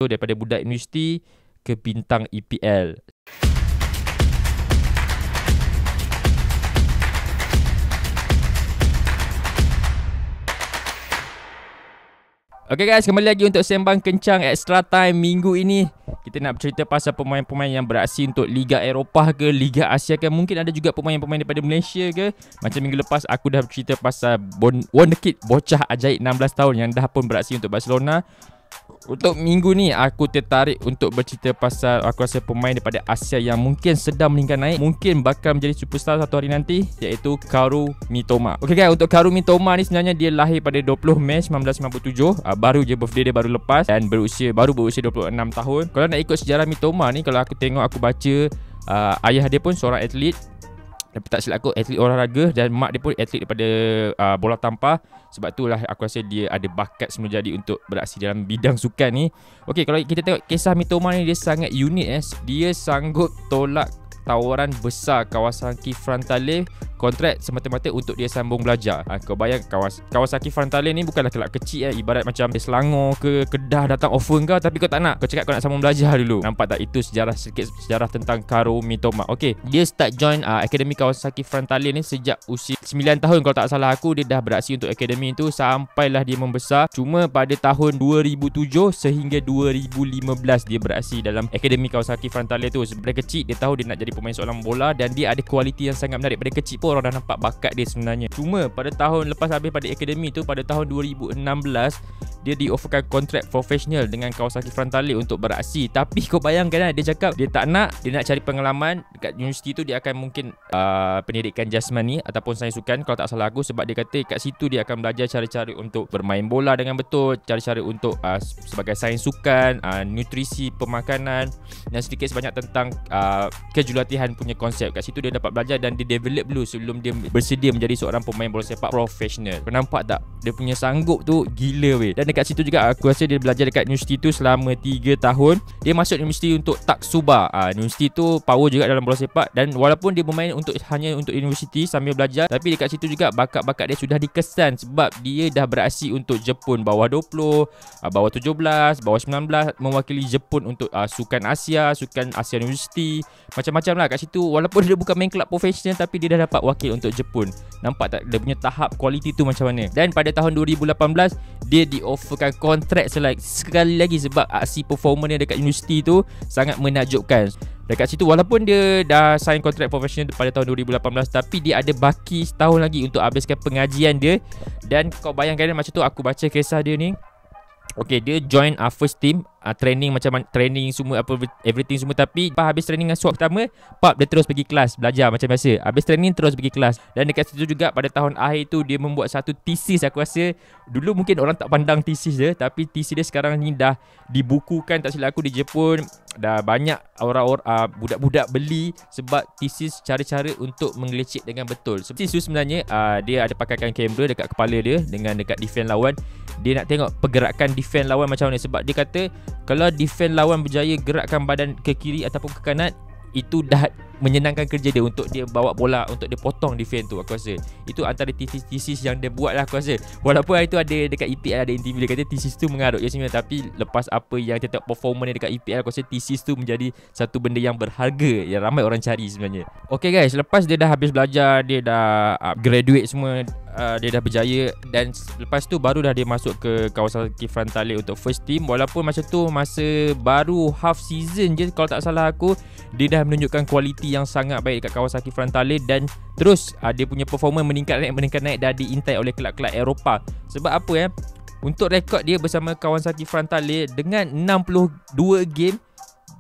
daripada budak universiti ke bintang EPL. Okay guys, kembali lagi untuk Sembang Kencang Extra Time minggu ini. Kita nak bercerita pasal pemain-pemain yang beraksi untuk Liga Eropah ke Liga Asia ke. Mungkin ada juga pemain-pemain daripada Malaysia ke. Macam minggu lepas aku dah bercerita pasal wonderkid, bocah ajaib 16 tahun yang dah pun beraksi untuk Barcelona. Untuk minggu ni aku tertarik untuk bercerita pasal aku rasa pemain daripada Asia yang mungkin sedang meningkat naik, mungkin bakal menjadi superstar satu hari nanti, iaitu Kaoru Mitoma. Okay guys, untuk Kaoru Mitoma ni sebenarnya dia lahir pada 20 Mei 1997. Baru je birthday dia baru lepas dan baru berusia 26 tahun. Kalau nak ikut sejarah Mitoma ni, kalau aku tengok, aku baca ayah dia pun seorang atlet. Tapi tak silap aku, atlet olahraga, dan mak dia pun atlet daripada bola tampar. Sebab itulah aku rasa dia ada bakat semula jadi untuk beraksi dalam bidang sukan ni. Okey, kalau kita tengok kisah Mitoma ni, dia sangat unik. Dia sanggup tolak tawaran besar Kawasaki Frontale kontrak semata-mata untuk dia sambung belajar. Kau bayang Kawasaki Frontale ni bukanlah kelab kecil, ibarat macam Selangor ke Kedah datang offer kau tapi kau tak nak. Kau cakap kau nak sambung belajar dulu. Nampak tak? Itu sedikit sejarah tentang Kaoru Mitoma. Okey, dia start join akademi Kawasaki Frontale ni sejak usia 9 tahun kalau tak salah aku. Dia dah beraksi untuk akademi itu sampailah dia membesar. Cuma pada tahun 2007 sehingga 2015 dia beraksi dalam akademi Kawasaki Frontale tu. Sebenarnya kecil dia tahu dia nak jadi pemain seorang bola dan dia ada kualiti yang sangat menarik. Pada kecil pun orang dah nampak bakat dia sebenarnya. Cuma pada tahun lepas habis pada akademi tu, pada tahun 2016 dia di-offerkan kontrak profesional dengan Kawasaki Frontale untuk beraksi. Tapi kau bayangkan dia cakap dia tak nak, dia nak cari pengalaman dekat universiti tu. Dia akan mungkin pendidikan jasmani ataupun sains sukan kalau tak salah aku, sebab dia kata kat situ dia akan belajar cara-cara untuk bermain bola dengan betul, cara-cara untuk sebagai sains sukan, nutrisi pemakanan dan sedikit sebanyak tentang kejulatihan punya konsep. Kat situ dia dapat belajar dan dia develop dulu sebelum dia bersedia menjadi seorang pemain bola sepak profesional. Kau nampak tak? Dia punya sanggup tu gila weh. Dan dekat situ juga aku rasa dia belajar dekat universiti tu selama 3 tahun. Dia masuk universiti untuk Tsukuba. Universiti tu power juga dalam bola sepak, dan walaupun dia bermain hanya untuk universiti sambil belajar, tapi dekat situ juga bakat-bakat dia sudah dikesan sebab dia dah beraksi untuk Jepun bawah 20, bawah 17, bawah 19, mewakili Jepun untuk sukan Asia Universiti, macam-macam lah kat situ. Walaupun dia bukan main kelab profesional tapi dia dah dapat wakil untuk Jepun. Nampak tak dia punya tahap kualiti tu macam mana? Dan pada tahun 2018 dia di-offerkan kontrak sekali lagi sebab aksi performa dia dekat universiti tu sangat menakjubkan. Dekat situ walaupun dia dah sign kontrak profesional pada tahun 2018, tapi dia ada baki setahun lagi untuk habiskan pengajian dia. Dan kau bayangkan macam tu aku baca kisah dia ni. Okay, dia join first team, training training semua everything semua, tapi habis training dengan squad pertama, dia terus pergi kelas belajar macam biasa. Habis training terus pergi kelas. Dan dekat situ juga pada tahun akhir tu dia membuat satu thesis. Aku rasa dulu mungkin orang tak pandang thesis dia, tapi thesis dia sekarang ni dah dibukukan tak silap aku di Jepun. Dah banyak orang budak-budak beli sebab thesis cara-cara untuk menggelecek dengan betul. Thesis tu sebenarnya dia ada pakaikan kamera dekat kepala dia dengan dekat defend lawan. Dia nak tengok pergerakan defend lawan macam mana, sebab dia kata kalau defend lawan berjaya gerakkan badan ke kiri ataupun ke kanan, itu dah menyenangkan kerja dia untuk dia bawa bola, untuk dia potong defend tu. Aku rasa itu antara thesis yang dia buat lah aku rasa. Walaupun hari tu ada dekat EPL ada interview, dia kata thesis tu mengarut je sebenarnya, tapi lepas apa yang kita tengok performa dia dekat EPL, aku rasa thesis tu menjadi satu benda yang berharga yang ramai orang cari sebenarnya. Okay guys, lepas dia dah habis belajar, dia dah graduate semua, dia dah berjaya, dan lepas tu baru dah dia masuk ke Kawasaki Frontale untuk first team. Walaupun masa tu masa baru half season je kalau tak salah aku, dia dah menunjukkan kualiti yang sangat baik dekat Kawasaki Frontale, dan terus dia punya performa meningkat naik dah diintai oleh kelab-kelab Eropah. Sebab apa untuk rekod dia bersama Kawasaki Frontale dengan 62 game,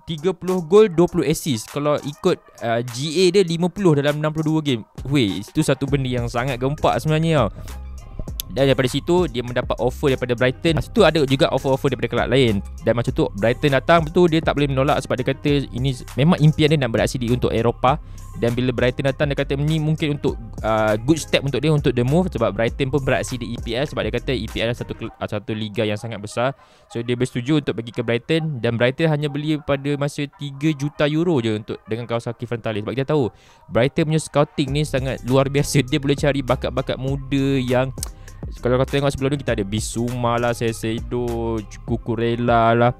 30 gol, 20 assist. Kalau ikut GA dia 50 dalam 62 game. Weh, itu satu benda yang sangat gempak sebenarnya tau. Dan daripada situ dia mendapat offer daripada Brighton. Masa tu ada juga offer-offer daripada kelab lain. Dan macam tu Brighton datang, betul dia tak boleh menolak sebab dia kata ini memang impian dia nak beraksi untuk Eropah. Dan bila Brighton datang, dia kata ini mungkin untuk good step untuk dia untuk the move, sebab Brighton pun beraksi di EPL. Sebab dia kata EPL satu liga yang sangat besar. So dia bersetuju untuk pergi ke Brighton. Dan Brighton hanya beli pada masa 3 juta euro je untuk dengan Kawasaki Frontale. Sebab kita tahu Brighton punya scouting ni sangat luar biasa. Dia boleh cari bakat-bakat muda yang kalau kau tengok sebelum ni kita ada Bissouma lah, Saicedo, Cucurella lah,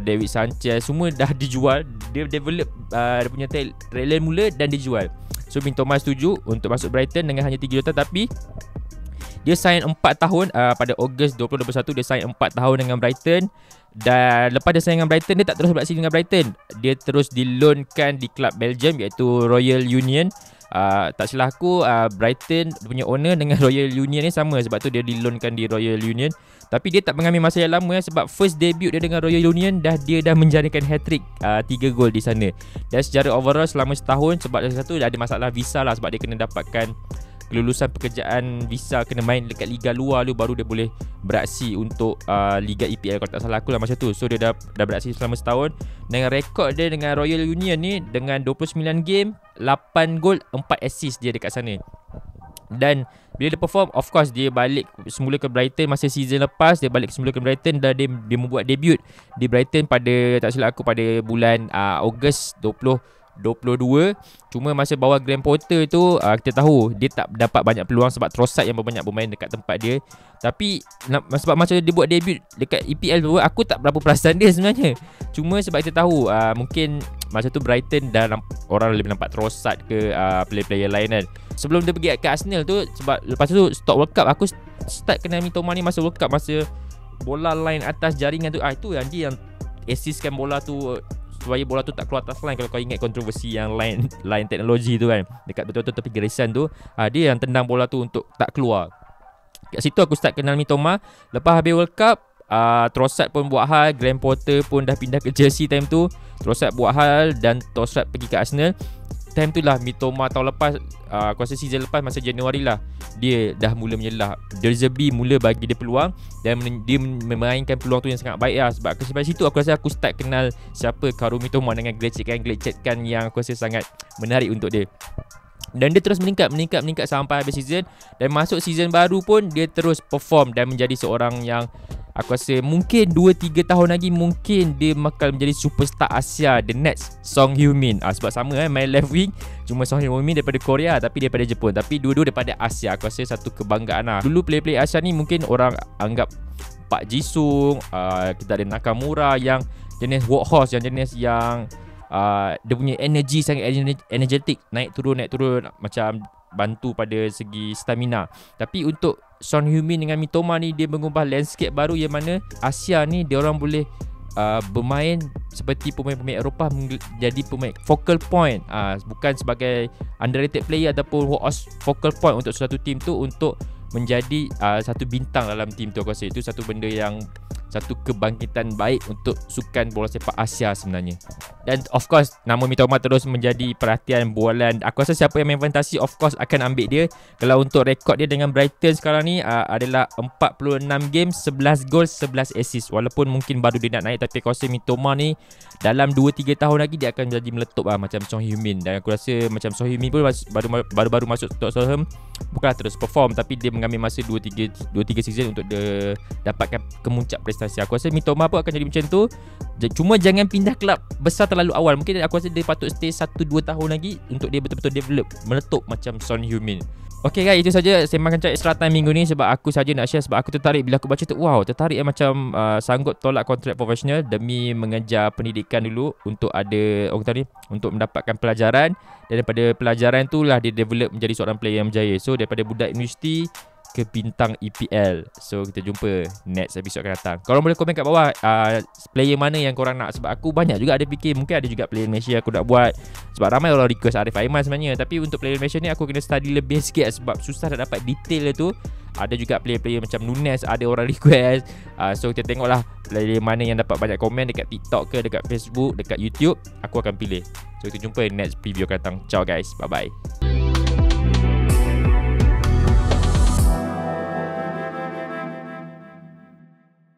David Sanchez, semua dah dijual. Dia develop dia punya talent mula dan dijual. So Mitoma setuju untuk masuk Brighton dengan hanya 3 juta, tapi dia sign 4 tahun pada Ogos 2021. Dia sign 4 tahun dengan Brighton. Dan lepas dia sign dengan Brighton, dia tak terus beraksi dengan Brighton. Dia terus diloankan di klub Belgium iaitu Royal Union. Tak silap aku, Brighton punya owner dengan Royal Union ni sama, sebab tu dia diloankan di Royal Union. Tapi dia tak mengambil masa yang lama sebab first debut dia dengan Royal Union dia dah menjadikan hat-trick 3 gol di sana. Dan secara overall selama setahun, sebab satu ada masalah visa lah, sebab dia kena dapatkan kelulusan pekerjaan visa, kena main dekat liga luar dulu baru dia boleh beraksi untuk Liga EPL kalau tak salah aku lah macam tu. So dia dah beraksi selama setahun. Dengan rekod dia dengan Royal Union ni, dengan 29 game, 8 gol, 4 assist dia dekat sana. Dan bila dia perform, of course dia balik semula ke Brighton masa season lepas. Dia balik semula ke Brighton dan dia membuat debut di Brighton pada, tak silap aku, pada bulan Ogos 2022. Cuma masa bawa Graham Potter tu, kita tahu dia tak dapat banyak peluang sebab Trossard yang banyak bermain dekat tempat dia. Tapi sebab masa dia buat debut dekat EPL tu, aku tak berapa perasan dia sebenarnya. Cuma sebab kita tahu mungkin masa tu Brighton dah orang lebih nampak Trossard ke player-player lain kan. Sebelum dia pergi ke Arsenal tu, sebab lepas tu stop World Cup, aku start kenal Mitoma ni masa World Cup, masa bola line atas jaringan tu. Itu yang dia yang assistkan bola tu supaya bola tu tak keluar atas line. Kalau kau ingat kontroversi yang line teknologi tu kan, dekat betul-betul tepi garisan tu, dia yang tendang bola tu untuk tak keluar. Kat situ aku start kenal Mitoma. Lepas habis World Cup, Trossard pun buat hal, Graham Potter pun dah pindah ke Chelsea time tu, Trossard buat hal dan Trossard pergi ke Arsenal. Time tu lah Mitoma tahun lepas, aku rasa season lepas masa Januari lah, dia dah mula menyelah. De Zerbi mula bagi dia peluang dan dia memainkan peluang tu yang sangat baik lah. Sebab sampai situ aku rasa aku start kenal siapa Kaoru Mitoma dengan gelecek-gelecekkan yang aku rasa sangat menarik untuk dia. Dan dia terus meningkat sampai habis season. Dan masuk season baru pun dia terus perform dan menjadi seorang yang aku rasa mungkin 2-3 tahun lagi mungkin dia bakal menjadi superstar Asia, the next Song Heung-min. Sebab sama main left wing. Cuma Song Heung-min daripada Korea tapi daripada Jepun, tapi dua-dua daripada Asia. Aku rasa satu kebanggaan lah. Dulu player-player Asia ni mungkin orang anggap Pak Jisung, kita ada Nakamura yang jenis workhorse, yang jenis yang dia punya energy sangat energetic, naik turun macam bantu pada segi stamina. Tapi untuk Son Heung-min dengan Mitoma ni, dia mengubah landscape baru yang mana Asia ni dia orang boleh bermain seperti pemain-pemain Eropah, menjadi pemain focal point, bukan sebagai underrated player ataupun focal point untuk suatu tim tu, untuk menjadi satu bintang dalam tim tu. Aku rasa itu satu benda yang, satu kebangkitan baik untuk sukan bola sepak Asia sebenarnya. Dan of course nama Mitoma terus menjadi perhatian bualan. Aku rasa siapa yang main fantasi of course akan ambil dia. Kalau untuk rekod dia dengan Brighton sekarang ni adalah 46 game, 11 gol, 11 assist. Walaupun mungkin baru dia nak naik, tapi aku rasa Mitoma ni dalam 2-3 tahun lagi dia akan jadi meletup macam Son Heung-min. Dan aku rasa macam Son Heung-min pun baru masuk Tottenham, bukanlah terus perform, tapi dia mengambil masa 2-3 season untuk dia dapatkan kemuncak prestasi. Aku rasa Mitoma pun akan jadi macam tu. Cuma jangan pindah kelab besar terlalu awal. Mungkin aku rasa dia patut stay 1-2 tahun lagi untuk dia betul-betul develop, meletup macam Son Heung-min. Okay guys, itu saja Sembang Kencang Extra Time minggu ni. Sebab aku saja nak share, sebab aku tertarik bila aku baca tu. Wow, tertarik macam sanggup tolak kontrak profesional demi mengejar pendidikan dulu, untuk ada untuk mendapatkan pelajaran. Dan daripada pelajaran tu lah dia develop menjadi seorang player yang berjaya. So daripada budak universiti ke bintang EPL. So kita jumpa next episode akan datang. Korang boleh komen kat bawah player mana yang korang nak. Sebab aku banyak juga ada fikir, mungkin ada juga player Malaysia aku nak buat. Sebab ramai orang request Arif Aiman sebenarnya. Tapi untuk player Malaysia ni aku kena study lebih sikit, sebab susah nak dapat detail tu. Ada juga player-player macam Nunes, ada orang request. So kita tengoklah player mana yang dapat banyak komen dekat TikTok ke, dekat Facebook, dekat YouTube. Aku akan pilih. So kita jumpa next preview akan datang. Ciao guys, bye bye.